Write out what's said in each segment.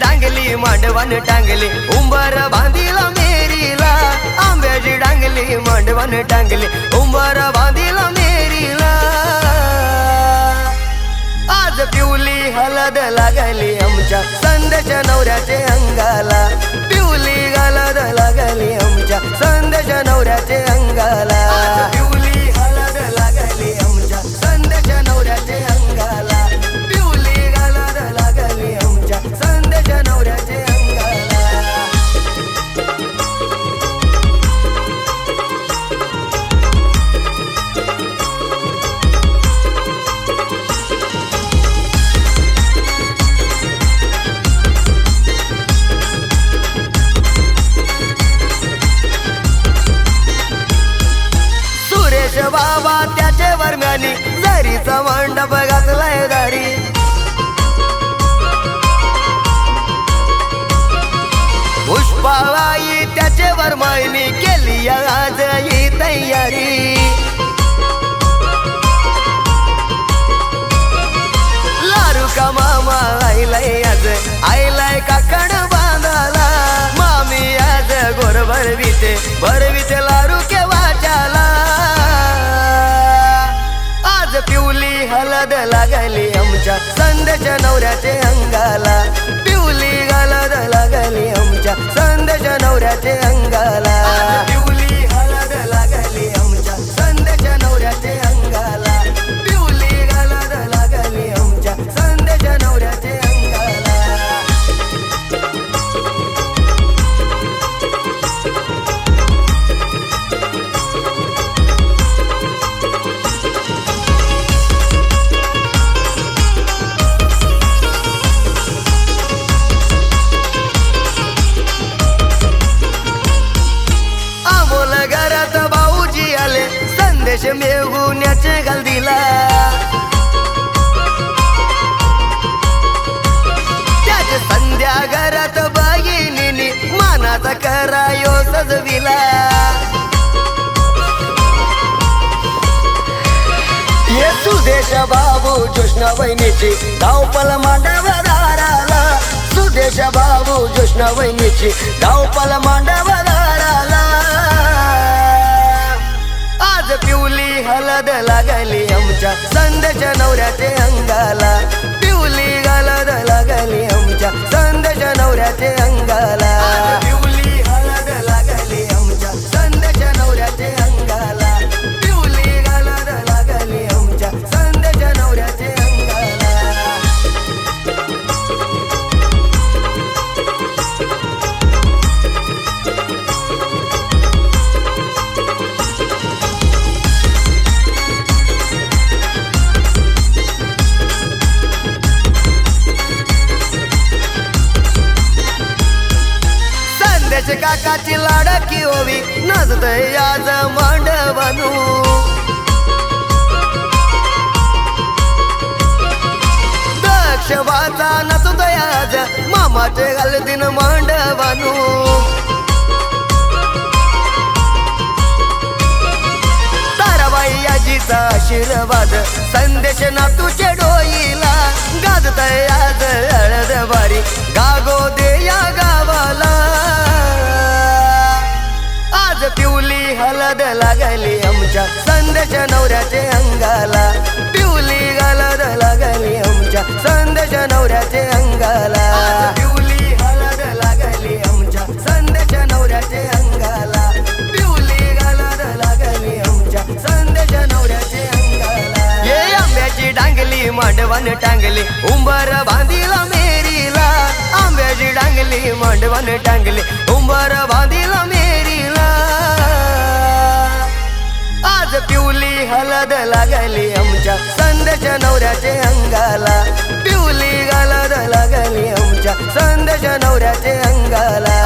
डांगली मांडवन टांगली उंबर बांधिला मेरीला आंब्याची डांगली मांडवन टांगली उंबर बांधिला मेरीला आज पिवली हलद लागली आमच्या संध्याच्या नवऱ्याचे अंगाला पिवली हलद लागली आमच्या संध्याच्या नवऱ्याचे अंगाला पिवली हलद लागली आमच्या संध्याच्या नवऱ्याचे अंगाला पिवली हलद लागली आमच्या संध्याच्या नवऱ्याचे अंगाला सुरेश बाबा त्याचे वर्म्यानी जरीचा मंडप घातलाय दारी पुष्पाबाई त्याचे वर्माईनी केली आज ही तयारी लारू का मामा आईलाय आज आईलाय काकण बांधाला मामी आज गोर भरविते लारू के वाचाला आज पिवली हलद लागली आमच्या संध्याच्या नवऱ्याचे अंगाला पिवली हलद लागली आमच्या संध्याच्या नवऱ्याचे अंगाला पिवली हलद लागली आमच्या संध्याच्या नवऱ्याचे अंगाला पिवली हलद लागली आमच्या संध्याच्या नवऱ्याचे अंगाला घरात भाऊजी आले संदेश मेघुण्याचे घाल दिला त्याचे संध्या घरात बहिणीनी मानाचा करायो सजविला ये सुदेश बाबू जोष्णा बहिणीची धावपल मांडव दाराला सुदेश बाबू जोष्णा बहिणीची धावपल मांडव दाराला आज पिवली हलद लागली आमच्या संध्याच्या नवऱ्याचे अंगाला पिवली हलद लागली आमच्या संध्याच्या नवऱ्याचे अंगाला पिवली हलद लागली आमच्या संध्याच्या नवऱ्याचे अंगाला पिवली हलद लागली आमच्या संध्याच्या नवऱ्याचे अंगाला काकाची लाडकी ओवी नाचतय आज मांडवनू दक्ष वाचा नाचतय आज मामाचे घालतीन मांडवनू ताराबाई आजीचा आशीर्वाद संदेश नातूचे डोईला गाजतय आज हळद बारी गागो दे या गावाला आज पिवली हलद लागली आमच्या संध्याच्या नवऱ्याचे अंगाला पिवली हलद लागली आमच्या संध्याच्या नवऱ्याचे अंगाला पिवली हलद लागली आमच्या संध्याच्या नवऱ्याचे अंगाला पिवली हलद लागली आमच्या संध्याच्या नवऱ्याचे अंगाला ये आंब्याची डांगली मांडवन टांगली उंबर बांधिला मेरीला आंब्याची डांगली मांडवन टांगली उंबर बांधिला मेरीला आज पिवली हलद लागली आमच्या संध्याच्या नवऱ्याचे अंगाला पिवली हलद लागली आमच्या संध्याच्या नवऱ्याचे अंगाला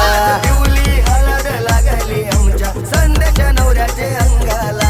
पिवली हलद लागली आमच्या संध्याच्या नवऱ्याचे अंगाला